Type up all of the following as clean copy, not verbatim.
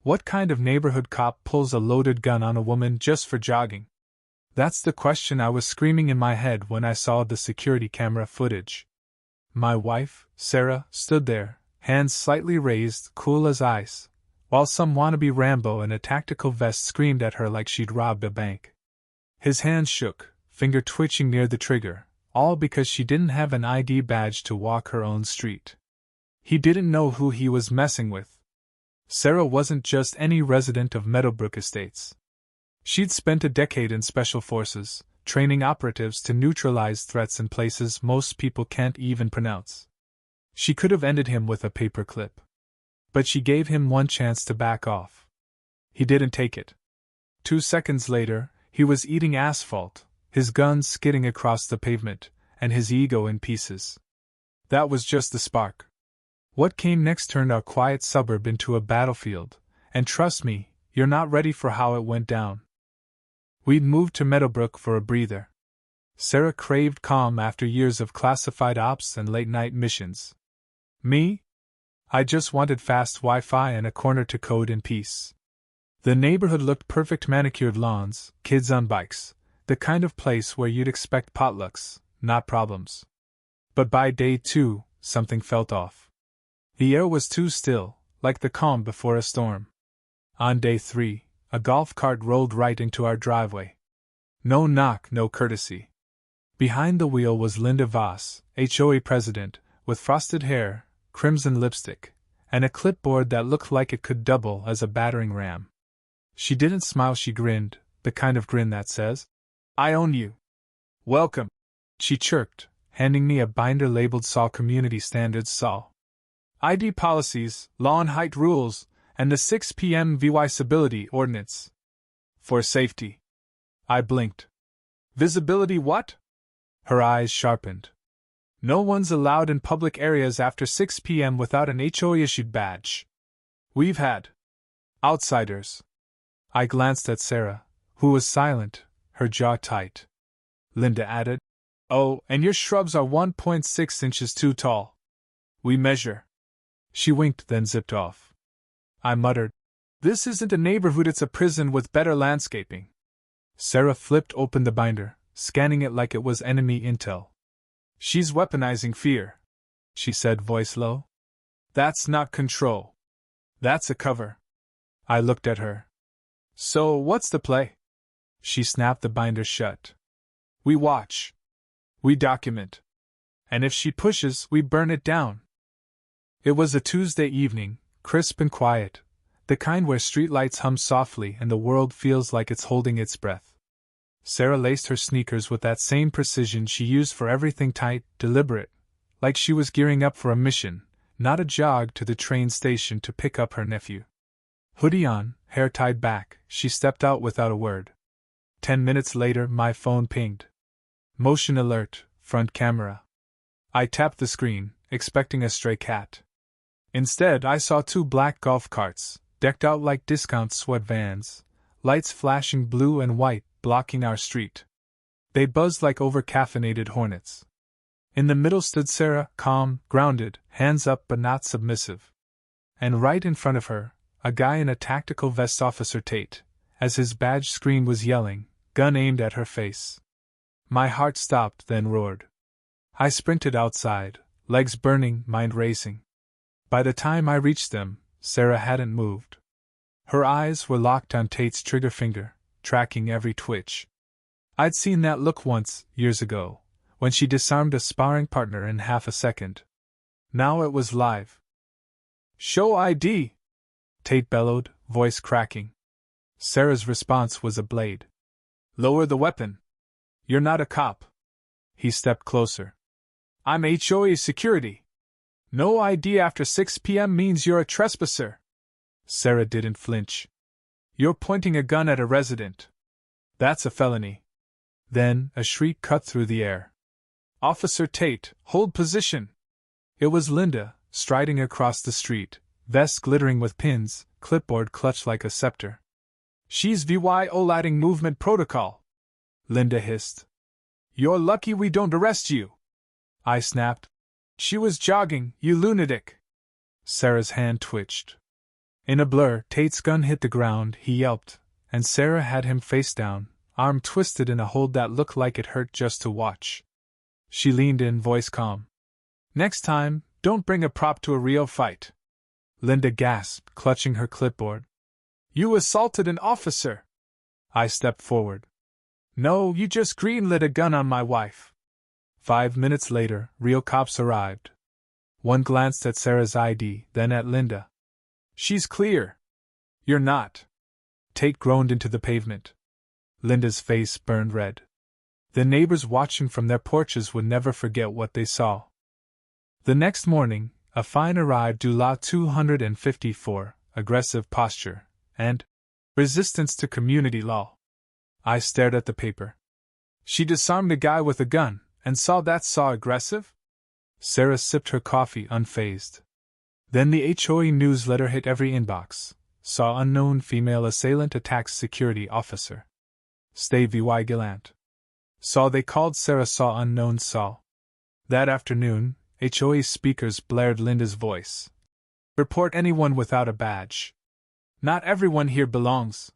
What kind of neighborhood cop pulls a loaded gun on a woman just for jogging? That's the question I was screaming in my head when I saw the security camera footage. My wife, Sarah, stood there, hands slightly raised, cool as ice, while some wannabe Rambo in a tactical vest screamed at her like she'd robbed a bank. His hands shook, finger twitching near the trigger, all because she didn't have an ID badge to walk her own street. He didn't know who he was messing with. Sarah wasn't just any resident of Meadowbrook Estates. She'd spent a decade in special forces, training operatives to neutralize threats in places most people can't even pronounce. She could have ended him with a paperclip. But she gave him one chance to back off. He didn't take it. 2 seconds later, he was eating asphalt, his gun skidding across the pavement, and his ego in pieces. That was just the spark. What came next turned our quiet suburb into a battlefield, and trust me, you're not ready for how it went down. We'd moved to Meadowbrook for a breather. Sarah craved calm after years of classified ops and late-night missions. Me? I just wanted fast Wi-Fi and a corner to code in peace. The neighborhood looked perfect: manicured lawns, kids on bikes, the kind of place where you'd expect potlucks, not problems. But by day 2, something felt off. The air was too still, like the calm before a storm. On day 3, a golf cart rolled right into our driveway. No knock, no courtesy. Behind the wheel was Linda Voss, HOA president, with frosted hair, crimson lipstick, and a clipboard that looked like it could double as a battering ram. She didn't smile, she grinned, the kind of grin that says, "I own you." "Welcome," she chirped, handing me a binder labeled SAW Community Standards SAW. ID policies, law and height rules, and the 6 p.m. visibility ordinance. For safety. I blinked. Visibility what? Her eyes sharpened. No one's allowed in public areas after 6 p.m. without an HOA-issued badge. We've had outsiders. I glanced at Sarah, who was silent, her jaw tight. Linda added, "Oh, and your shrubs are 1.6 inches too tall. We measure." She winked, then zipped off. I muttered, "This isn't a neighborhood, it's a prison with better landscaping." Sarah flipped open the binder, scanning it like it was enemy intel. "She's weaponizing fear," she said, voice low. "That's not control. That's a cover." I looked at her. "So, what's the play?" She snapped the binder shut. "We watch. We document. And if she pushes, we burn it down." It was a Tuesday evening, crisp and quiet, the kind where streetlights hum softly and the world feels like it's holding its breath. Sarah laced her sneakers with that same precision she used for everything: tight, deliberate, like she was gearing up for a mission, not a jog to the train station to pick up her nephew. Hoodie on, hair tied back, she stepped out without a word. 10 minutes later, my phone pinged. Motion alert, front camera. I tapped the screen, expecting a stray cat. Instead, I saw 2 black golf carts, decked out like discount sweat vans, lights flashing blue and white, blocking our street. They buzzed like over-caffeinated hornets. In the middle stood Sarah, calm, grounded, hands up but not submissive. And right in front of her, a guy in a tactical vest, Officer Tate, as his badge screen was yelling, gun aimed at her face. My heart stopped, then roared. I sprinted outside, legs burning, mind racing. By the time I reached them, Sarah hadn't moved. Her eyes were locked on Tate's trigger finger, tracking every twitch. I'd seen that look once, years ago, when she disarmed a sparring partner in half a second. Now it was live. "Show ID!" Tate bellowed, voice cracking. Sarah's response was a blade. "Lower the weapon. You're not a cop." He stepped closer. "I'm HOA security. No ID after 6 p.m. means you're a trespasser." Sarah didn't flinch. "You're pointing a gun at a resident. That's a felony." Then a shriek cut through the air. "Officer Tate, hold position!" It was Linda, striding across the street, vest glittering with pins, clipboard clutched like a scepter. "She's violating movement protocol," Linda hissed. "You're lucky we don't arrest you," I snapped. "She was jogging, you lunatic." Sarah's hand twitched. In a blur, Tate's gun hit the ground, he yelped, and Sarah had him face down, arm twisted in a hold that looked like it hurt just to watch. She leaned in, voice calm. "Next time, don't bring a prop to a real fight." Linda gasped, clutching her clipboard. "You assaulted an officer!" I stepped forward. "No, you just greenlit a gun on my wife." 5 minutes later, real cops arrived. One glanced at Sarah's ID, then at Linda. "She's clear." "You're not." Tate groaned into the pavement. Linda's face burned red. The neighbors watching from their porches would never forget what they saw. The next morning, a fine arrived due law 254, aggressive posture, and resistance to community law. I stared at the paper. "She disarmed a guy with a gun, and saw aggressive?" Sarah sipped her coffee unfazed. Then the HOA newsletter hit every inbox. Saw unknown female assailant attacks security officer. Stay VY Gallant. Saw they called Sarah saw unknown saw. That afternoon, HOA speakers blared Linda's voice. "Report anyone without a badge. Not everyone here belongs."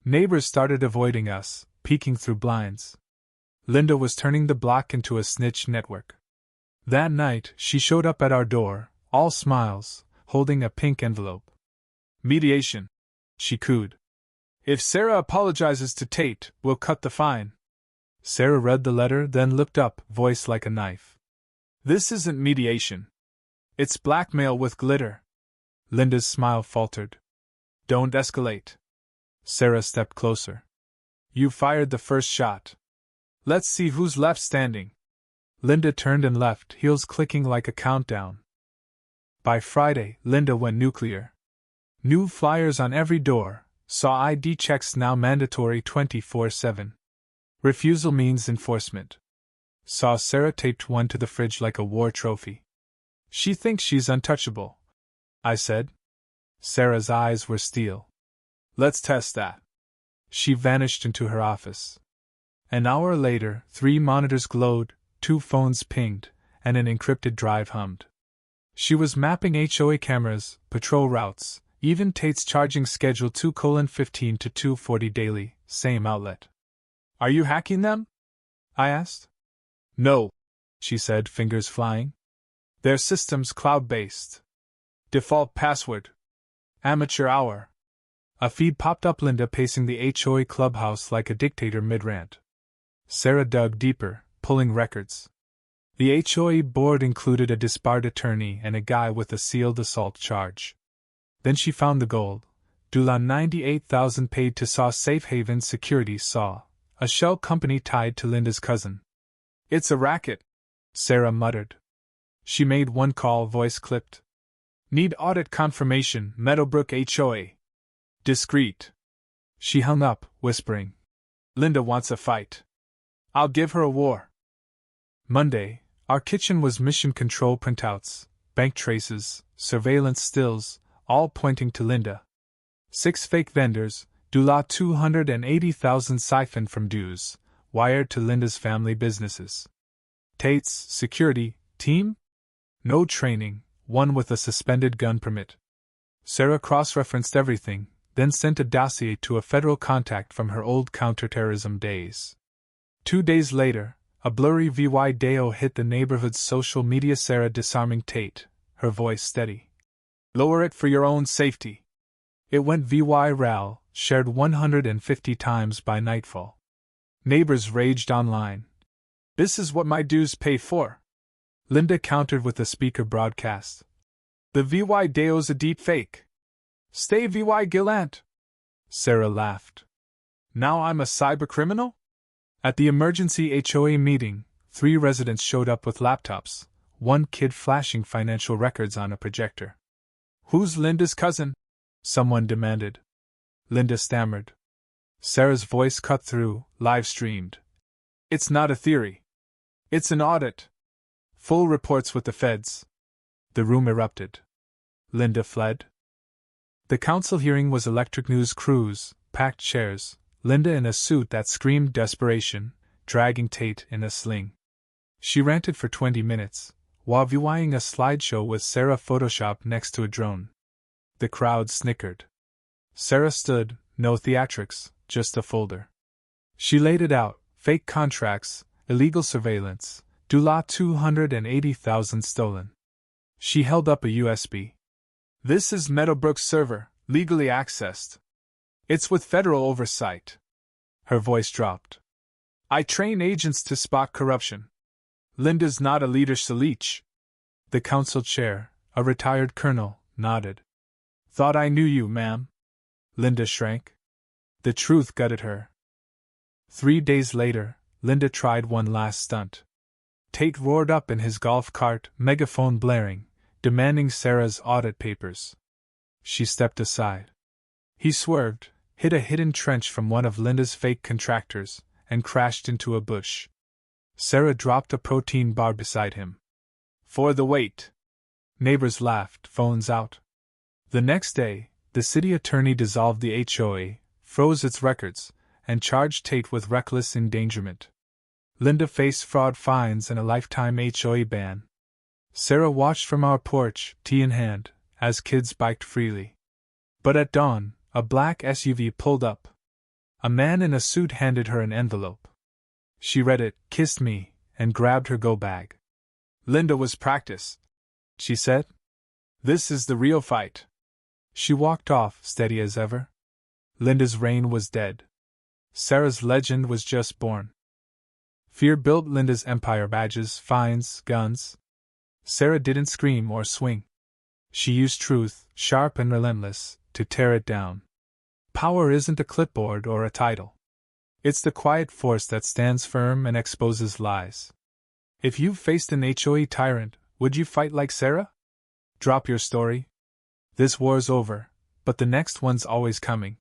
Neighbors started avoiding us, peeking through blinds. Linda was turning the block into a snitch network. That night, she showed up at our door, all smiles, holding a pink envelope. "Mediation," she cooed. "If Sarah apologizes to Tate, we'll cut the fine." Sarah read the letter, then looked up, voice like a knife. "This isn't mediation. It's blackmail with glitter." Linda's smile faltered. "Don't escalate." Sarah stepped closer. "You fired the first shot. Let's see who's left standing." Linda turned and left, heels clicking like a countdown. By Friday, Linda went nuclear. New flyers on every door, saw ID checks now mandatory 24/7. Refusal means enforcement. Saw Sarah taped one to the fridge like a war trophy. "She thinks she's untouchable," I said. Sarah's eyes were steel. "Let's test that." She vanished into her office. An hour later, 3 monitors glowed, 2 phones pinged, and an encrypted drive hummed. She was mapping HOA cameras, patrol routes, even Tate's charging schedule 2:15 to 2:40 daily, same outlet. "Are you hacking them?" I asked. "No," she said, fingers flying. "Their system's cloud-based. Default password. Amateur hour." A feed popped up, Linda pacing the HOA clubhouse like a dictator mid-rant. Sarah dug deeper, pulling records. The HOA board included a disbarred attorney and a guy with a sealed assault charge. Then she found the gold. Dula 98,000 paid to Saw Safe Haven Security Saw, a shell company tied to Linda's cousin. "It's a racket," Sarah muttered. She made one call, voice clipped. "Need audit confirmation, Meadowbrook HOA. Discreet." She hung up, whispering. "Linda wants a fight. I'll give her a war." Monday, our kitchen was mission control printouts, bank traces, surveillance stills, all pointing to Linda. 6 fake vendors, Dula 280,000 siphoned from dues, wired to Linda's family businesses. Tate's security team? No training, one with a suspended gun permit. Sarah cross-referenced everything, then sent a dossier to a federal contact from her old counterterrorism days. 2 days later, a blurry video hit the neighborhood's social media. Sarah disarming Tate, her voice steady. "Lower it for your own safety." It went viral, shared 150 times by nightfall. Neighbors raged online. "This is what my dues pay for." Linda countered with a speaker broadcast. "The video's a deep fake. Stay VY Gallant." Sarah laughed. "Now I'm a cybercriminal?" At the emergency HOA meeting, 3 residents showed up with laptops, one kid flashing financial records on a projector. "Who's Linda's cousin?" someone demanded. Linda stammered. Sarah's voice cut through, live-streamed. "It's not a theory. It's an audit. Full reports with the feds." The room erupted. Linda fled. The council hearing was electric news crews, packed chairs, Linda in a suit that screamed desperation, dragging Tate in a sling. She ranted for 20 minutes, while viewing a slideshow with Sarah photoshopped next to a drone. The crowd snickered. Sarah stood, no theatrics, just a folder. She laid it out: fake contracts, illegal surveillance, Dula 280,000 stolen. She held up a USB. This is Meadowbrook's server, legally accessed. It's with federal oversight. Her voice dropped. I train agents to spot corruption. Linda's not a leader, Salich. The council chair, a retired colonel, nodded. Thought I knew you, ma'am. Linda shrank. The truth gutted her. 3 days later, Linda tried one last stunt. Tate roared up in his golf cart, megaphone blaring, demanding Sarah's audit papers. She stepped aside. He swerved, hit a hidden trench from one of Linda's fake contractors, and crashed into a bush. Sarah dropped a protein bar beside him. For the wait. Neighbors laughed, phones out. The next day, the city attorney dissolved the HOA, froze its records, and charged Tate with reckless endangerment. Linda faced fraud fines and a lifetime HOA ban. Sarah watched from our porch, tea in hand, as kids biked freely. But at dawn, a black SUV pulled up. A man in a suit handed her an envelope. She read it, kissed me, and grabbed her go bag. Linda was practiced, she said. This is the real fight. She walked off, steady as ever. Linda's reign was dead. Sarah's legend was just born. Fear built Linda's empire: badges, fines, guns. Sarah didn't scream or swing. She used truth, sharp and relentless, to tear it down. Power isn't a clipboard or a title. It's the quiet force that stands firm and exposes lies. If you faced an HOA tyrant, would you fight like Sarah? Drop your story. This war's over, but the next one's always coming.